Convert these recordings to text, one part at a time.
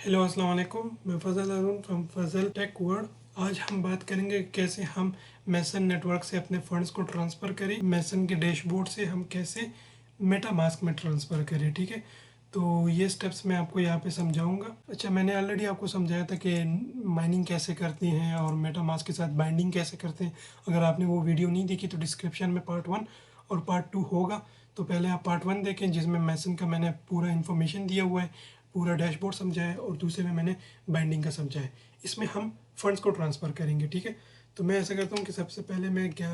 Hello अस्सलाम वालेकुम। मैं फ़ज़ल Arun from Fazl tech world. आज हम बात करेंगे कैसे हम मेसन नेटवर्क से अपने फंड्स को ट्रांसफ़र करें। मेसन के डैशबोर्ड से हम कैसे मेटामास्क में ट्रांसफ़र करें, ठीक है। तो ये स्टेप्स मैं आपको यहाँ पे समझाऊंगा। अच्छा, मैंने ऑलरेडी आपको समझाया था कि माइनिंग कैसे करती हैं और मेटामास्क के साथ बाइंडिंग कैसे करते हैं। अगर आपने वो वीडियो नहीं देखी तो डिस्क्रिप्शन में पार्ट 1 और पार्ट 2 होगा। तो पहले आप पार्ट 1 देखें जिसमें मेसन का मैंने पूरा इन्फॉर्मेशन दिया हुआ है, पूरा डैशबोर्ड समझाया, और दूसरे में मैंने बाइंडिंग का समझाया। इसमें हम फंड्स को ट्रांसफ़र करेंगे, ठीक है। तो मैं ऐसा करता हूँ कि सबसे पहले मैं क्या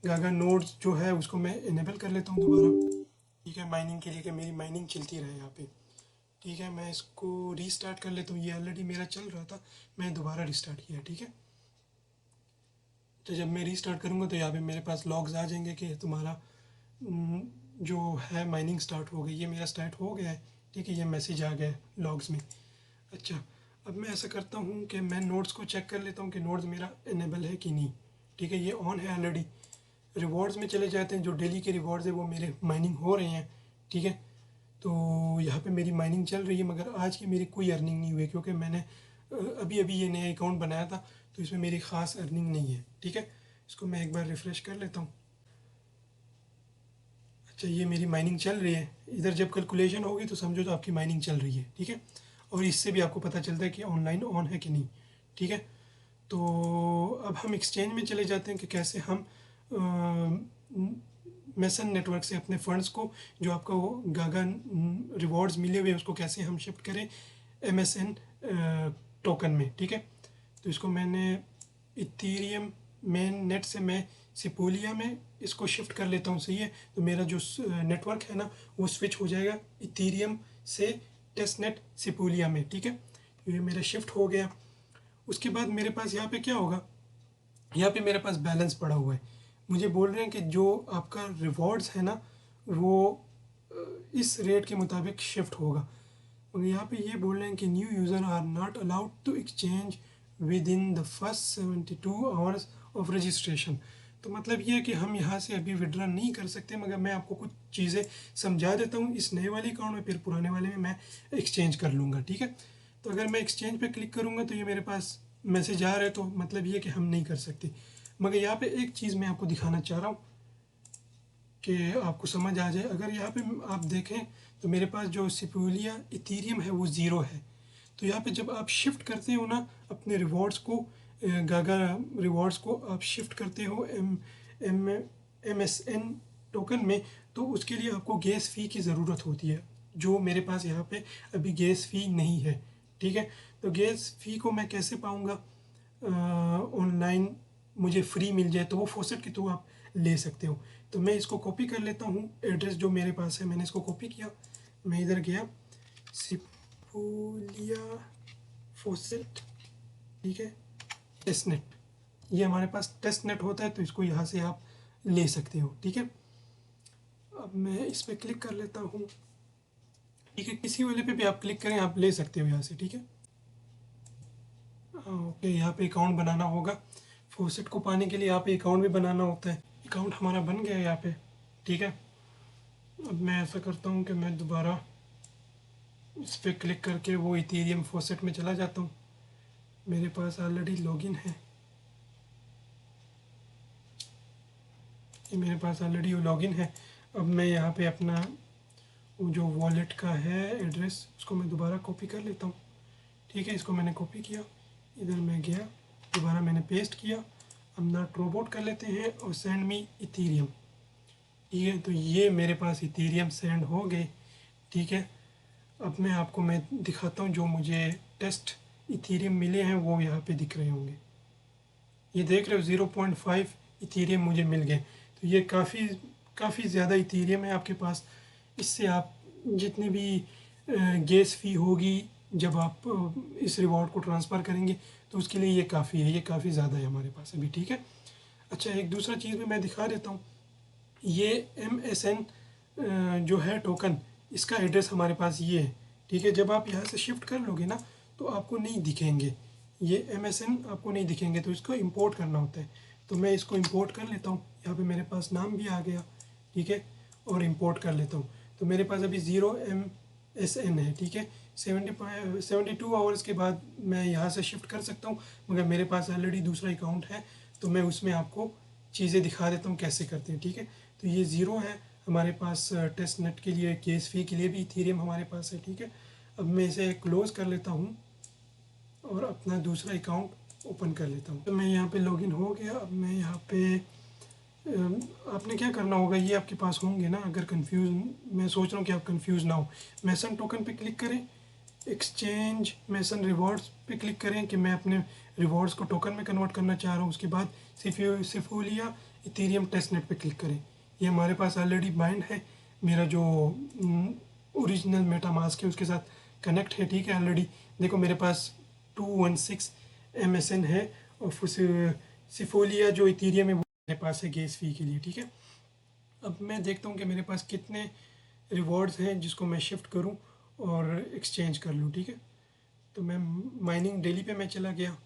गागा नोड्स जो है उसको मैं इनेबल कर लेता हूँ दोबारा, ठीक है, माइनिंग के लिए कि मेरी माइनिंग चलती रहे यहाँ पे। ठीक है, मैं इसको रीस्टार्ट कर लेता हूँ। ये ऑलरेडी मेरा चल रहा था, मैं दोबारा रीस्टार्ट किया, ठीक है। तो जब मैं रीस्टार्ट करूँगा तो यहाँ पे मेरे पास लॉग्स आ जाएंगे कि तुम्हारा जो है माइनिंग स्टार्ट हो गई। ये मेरा स्टार्ट हो गया है, ठीक है, ये मैसेज आ गया है लॉग्स में। अच्छा, अब मैं ऐसा करता हूँ कि मैं नोड्स को चेक कर लेता हूँ कि नोड्स मेरा इनेबल है कि नहीं, ठीक है। ये ऑन है ऑलरेडी। रिवॉर्ड्स में चले जाते हैं, जो डेली के रिवॉर्ड्स है वो मेरे माइनिंग हो रहे हैं, ठीक है। तो यहाँ पे मेरी माइनिंग चल रही है, मगर आज की मेरी कोई अर्निंग नहीं हुई क्योंकि मैंने अभी अभी ये नया अकाउंट बनाया था, तो इसमें मेरी ख़ास अर्निंग नहीं है, ठीक है। इसको मैं एक बार रिफ़्रेश कर लेता हूँ। अच्छा, ये मेरी माइनिंग चल रही है। इधर जब कैलकुलेशन होगी तो समझो तो आपकी माइनिंग चल रही है, ठीक है। और इससे भी आपको पता चलता है कि ऑनलाइन ऑन है कि नहीं, ठीक है। तो अब हम एक्सचेंज में चले जाते हैं कि कैसे हम मेसन नेटवर्क से अपने फंड्स को, जो आपका वो गागा रिवॉर्ड्स मिले हुए हैं, उसको कैसे हम शिफ्ट करें MSN टोकन में, ठीक है। तो इसको मैंने इथीरियम मेन नेट से मैं सिपोलिया में इसको शिफ्ट कर लेता हूँ, सही है। तो मेरा जो नेटवर्क है ना वो स्विच हो जाएगा इथीरियम से टेस्टनेट सिपोलिया में, ठीक है। ये मेरा शिफ्ट हो गया। उसके बाद मेरे पास यहाँ पे क्या होगा, यहाँ पे मेरे पास बैलेंस पड़ा हुआ है। मुझे बोल रहे हैं कि जो आपका रिवॉर्ड्स है ना वो इस रेट के मुताबिक शिफ्ट होगा। और यहाँ पे ये बोल रहे हैं कि new user are not allowed to exchange within the first 72 hours of registration. तो मतलब ये है कि हम यहाँ से अभी विड्रॉ नहीं कर सकते, मगर मैं आपको कुछ चीज़ें समझा देता हूँ इस नए वाले अकाउंट में, फिर पुराने वाले में मैं एक्सचेंज कर लूँगा, ठीक है। तो अगर मैं एक्सचेंज पे क्लिक करूँगा तो ये मेरे पास मैसेज आ रहा है, तो मतलब ये कि हम नहीं कर सकते। मगर यहाँ पे एक चीज़ मैं आपको दिखाना चाह रहा हूँ कि आपको समझ आ जाए। अगर यहाँ पे आप देखें तो मेरे पास जो सिपुलिया इथीरियम है वो ज़ीरो है। तो यहाँ पे जब आप शिफ्ट करते हो ना अपने रिवॉर्ड्स को, गागा रिवॉर्ड्स को आप शिफ्ट करते हो एम MSN टोकन में, तो उसके लिए आपको गैस फ़ी की ज़रूरत होती है, जो मेरे पास यहाँ पे अभी गैस फ़ी नहीं है, ठीक है। तो गैस फ़ी को मैं कैसे पाऊँगा, ऑनलाइन मुझे फ्री मिल जाए तो वो फॉसेट के थ्रू आप ले सकते हो। तो मैं इसको कॉपी कर लेता हूँ, एड्रेस जो मेरे पास है मैंने इसको कॉपी किया। मैं इधर गया, सिपोलिया फॉसेट, ठीक है, टेस्ट नेट। ये हमारे पास टेस्ट नेट होता है, तो इसको यहाँ से आप ले सकते हो, ठीक है। अब मैं इस पर क्लिक कर लेता हूँ, ठीक है। किसी वाले पे भी आप क्लिक करें, आप ले सकते हो यहाँ से, ठीक है। ओके, यहाँ पे अकाउंट बनाना होगा। फॉसेट को पाने के लिए यहाँ पे अकाउंट भी बनाना होता है। अकाउंट हमारा बन गया है यहाँ पे, ठीक है। अब मैं ऐसा करता हूँ कि मैं दोबारा इस पर क्लिक करके वो इथेरियम फॉसेट में चला जाता हूँ। मेरे पास ऑलरेडी लॉगिन है, ये मेरे पास ऑलरेडी वो लॉगिन है। अब मैं यहाँ पे अपना वो जो वॉलेट का है एड्रेस उसको मैं दोबारा कॉपी कर लेता हूँ, ठीक है। इसको मैंने कॉपी किया, इधर मैं गया, दोबारा मैंने पेस्ट किया। अब नॉट रोबोट कर लेते हैं और सेंड मी इथेरियम, ठीक है। तो ये मेरे पास इथेरियम सेंड हो गए, ठीक है। अब मैं आपको मैं दिखाता हूँ जो मुझे टेस्ट इथेरियम मिले हैं वो यहाँ पे दिख रहे होंगे। ये देख रहे हो 0.5 इथेरियम मुझे मिल गए। तो ये काफ़ी ज़्यादा इथेरियम है आपके पास। इससे आप जितनी भी गैस फ़ी होगी जब आप इस रिवॉर्ड को ट्रांसफ़र करेंगे तो उसके लिए ये काफ़ी है, ये काफ़ी ज़्यादा है हमारे पास अभी, ठीक है। अच्छा, एक दूसरा चीज़ भी मैं दिखा देता हूँ। ये MSN जो है टोकन, इसका एड्रेस हमारे पास ये है, ठीक है। जब आप यहाँ से शिफ्ट कर लोगे ना तो आपको नहीं दिखेंगे, ये MSN आपको नहीं दिखेंगे, तो इसको इंपोर्ट करना होता है। तो मैं इसको इंपोर्ट कर लेता हूँ, यहाँ पे मेरे पास नाम भी आ गया, ठीक है, और इंपोर्ट कर लेता हूँ। तो मेरे पास अभी 0 MSN है, ठीक है, 72 आवर्स के बाद मैं यहाँ से शिफ्ट कर सकता हूँ, मगर मेरे पास ऑलरेडी दूसरा अकाउंट है तो मैं उसमें आपको चीज़ें दिखा देता हूँ कैसे करते हैं, ठीक है। तो ये ज़ीरो है हमारे पास टेस्ट नेट के लिए, केस फी के लिए भी इथेरियम हमारे पास है, ठीक है। अब मैं इसे क्लोज़ कर लेता हूँ और अपना दूसरा अकाउंट ओपन कर लेता हूँ। तो मैं यहाँ पे लॉगिन हो गया। अब मैं यहाँ पे आपने क्या करना होगा, ये आपके पास होंगे ना, अगर कंफ्यूज, मैं सोच रहा हूँ कि आप कंफ्यूज ना हो। मेसन टोकन पे क्लिक करें, एक्सचेंज मेसन रिवॉर्ड्स पे क्लिक करें कि मैं अपने रिवॉर्ड्स को टोकन में कन्वर्ट करना चाह रहा हूँ। उसके बाद सिफोलिया इथेरियम टेस्टनेट पे क्लिक करें। ये हमारे पास ऑलरेडी बाइंड है, मेरा जो ओरिजिनल मेटामास्क है उसके साथ कनेक्ट है, ठीक है। ऑलरेडी देखो मेरे पास 216 MSN है और फिर सिफोलिया जो इथेरियम है वो मेरे पास है गैस फी के लिए, ठीक है। अब मैं देखता हूँ कि मेरे पास कितने रिवॉर्ड्स हैं जिसको मैं शिफ्ट करूँ और एक्सचेंज कर लूँ, ठीक है। तो मैं माइनिंग डेली पे मैं चला गया,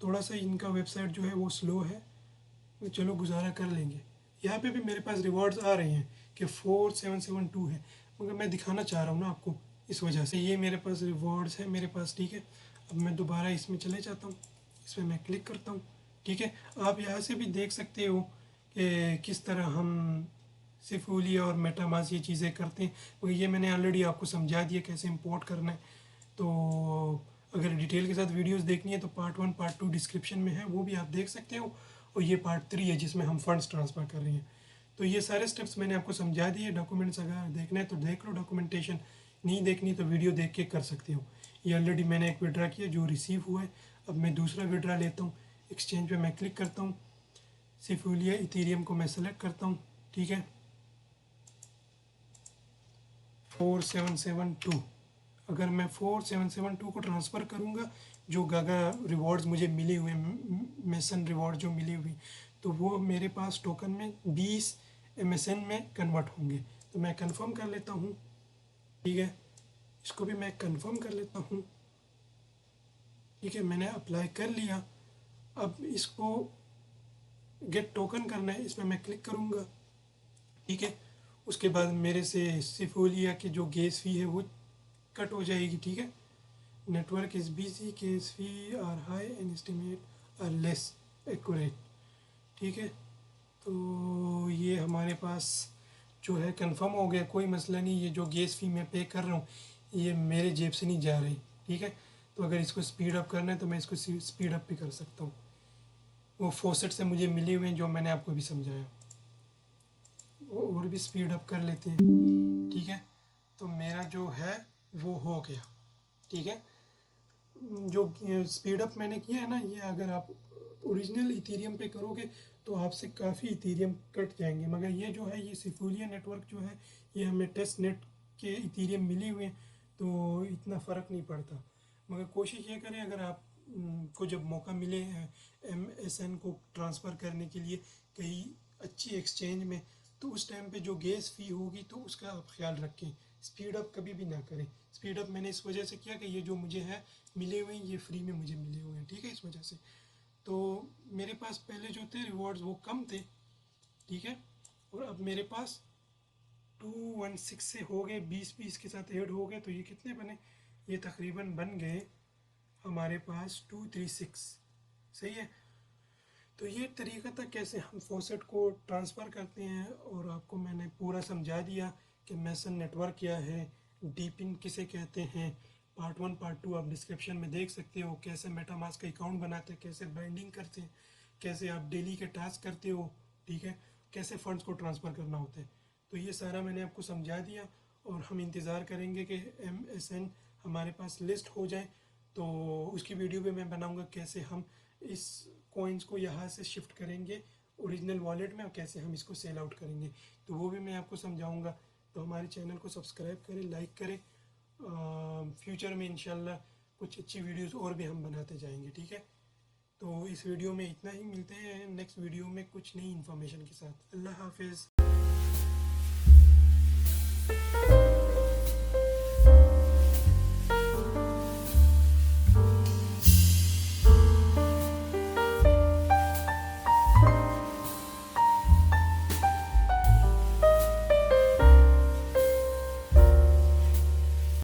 थोड़ा सा इनका वेबसाइट जो है वो स्लो है, तो चलो गुजारा कर लेंगे। यहाँ पे भी मेरे पास रिवॉर्ड्स आ रहे हैं कि 4772 है, मगर मैं दिखाना चाह रहा हूँ ना आपको, इस वजह से ये मेरे पास रिवॉर्ड्स है मेरे पास, ठीक है। अब मैं दोबारा इसमें चले जाता हूँ, इसमें मैं क्लिक करता हूँ, ठीक है। आप यहाँ से भी देख सकते हो कि किस तरह हम सिफोलिया और मेटामास्क ये चीज़ें करते हैं, क्योंकि ये मैंने ऑलरेडी आपको समझा दिया कैसे इंपोर्ट करना है। तो अगर डिटेल के साथ वीडियोस देखनी है तो पार्ट 1 पार्ट 2 डिस्क्रिप्शन में है, वो भी आप देख सकते हो। और ये पार्ट 3 है जिसमें हम फंड्स ट्रांसफ़र कर रहे हैं। तो ये सारे स्टेप्स मैंने आपको समझा दिए। डॉक्यूमेंट्स अगर देखना है तो देख लो, डॉक्यूमेंटेशन नहीं देखनी तो वीडियो देख के कर सकते हो। ये ऑलरेडी मैंने एक विड्रा किया जो रिसीव हुआ है। अब मैं दूसरा विड्रा लेता हूँ, एक्सचेंज पे मैं क्लिक करता हूँ, सिफोलिया इथेरियम को मैं सेलेक्ट करता हूँ, ठीक है। 4772, अगर मैं 4772 को ट्रांसफ़र करूँगा, जो गागा रिवॉर्ड्स मुझे मिले हुए मेसन रिवॉर्ड जो मिली हुई, तो वो मेरे पास टोकन में 20 MSN में कन्वर्ट होंगे। तो मैं कंफर्म कर लेता हूँ, ठीक है। इसको भी मैं कंफर्म कर लेता हूँ, ठीक है। मैंने अप्लाई कर लिया। अब इसको गेट टोकन करना है, इसमें मैं क्लिक करूँगा, ठीक है। उसके बाद मेरे से सिफोलिया की जो गैस फी है वो कट हो जाएगी, ठीक है। Network is busy, case fee are high and estimate are less accurate, ठीक है। तो ये हमारे पास जो है कंफर्म हो गया, कोई मसला नहीं। ये जो गैस फी मैं पे कर रहा हूँ ये मेरे जेब से नहीं जा रही, ठीक है। तो अगर इसको स्पीड अप करना है तो मैं इसको स्पीड अप भी कर सकता हूँ। वो फॉसेट से मुझे मिले हुए हैं जो मैंने आपको भी समझाया, वो और भी स्पीड अप कर लेते हैं, ठीक है। तो मेरा जो है वो हो गया, ठीक है। जो स्पीड अप मैंने किया है ना, ये अगर आप ओरिजिनल इथेरियम पे करोगे तो आपसे काफ़ी इथेरियम कट जाएंगे, मगर ये जो है ये सिफोलिया नेटवर्क जो है ये हमें टेस्ट नेट के इथेरियम मिले हुए हैं तो इतना फ़र्क नहीं पड़ता। मगर कोशिश ये करें, अगर आप को जब मौका मिले MSN को ट्रांसफ़र करने के लिए कहीं अच्छी एक्सचेंज में, तो उस टाइम पे जो गैस फ़ी होगी तो उसका आप ख्याल रखें। स्पीड अप कभी भी ना करें। स्पीड अप मैंने इस वजह से किया कि ये जो मुझे है मिले हुए हैं ये फ्री में मुझे मिले हुए हैं, ठीक है, इस वजह से। तो मेरे पास पहले जो थे रिवॉर्ड्स वो कम थे, ठीक है। और अब मेरे पास 216 से हो गए, 20 के साथ ऐड हो गए, तो ये कितने बने, ये तकरीबन बन गए हमारे पास 236, सही है। तो ये तरीका था कैसे हम फॉसेट को ट्रांसफ़र करते हैं, और आपको मैंने पूरा समझा दिया कि मेसन नेटवर्क क्या है, डीपिन किसे कहते हैं। पार्ट 1 पार्ट 2 आप डिस्क्रिप्शन में देख सकते हो, कैसे मेटामास्क का अकाउंट बनाते हैं, कैसे बाइंडिंग करते हैं, कैसे आप डेली के टास्क करते हो, ठीक है, कैसे फ़ंड्स को ट्रांसफ़र करना होता है। तो ये सारा मैंने आपको समझा दिया, और हम इंतज़ार करेंगे कि MSN हमारे पास लिस्ट हो जाए, तो उसकी वीडियो भी मैं बनाऊंगा कैसे हम इस कॉइन्स को यहाँ से शिफ्ट करेंगे ओरिजिनल वॉलेट में और कैसे हम इसको सेल आउट करेंगे, तो वो भी मैं आपको समझाऊंगा। तो हमारे चैनल को सब्सक्राइब करें, लाइक करें। फ्यूचर में इंशाल्लाह कुछ अच्छी वीडियोस और भी हम बनाते जाएंगे, ठीक है। तो इस वीडियो में इतना ही, मिलते हैं नेक्स्ट वीडियो में कुछ नई इन्फॉर्मेशन के साथ। अल्लाह हाफिज़।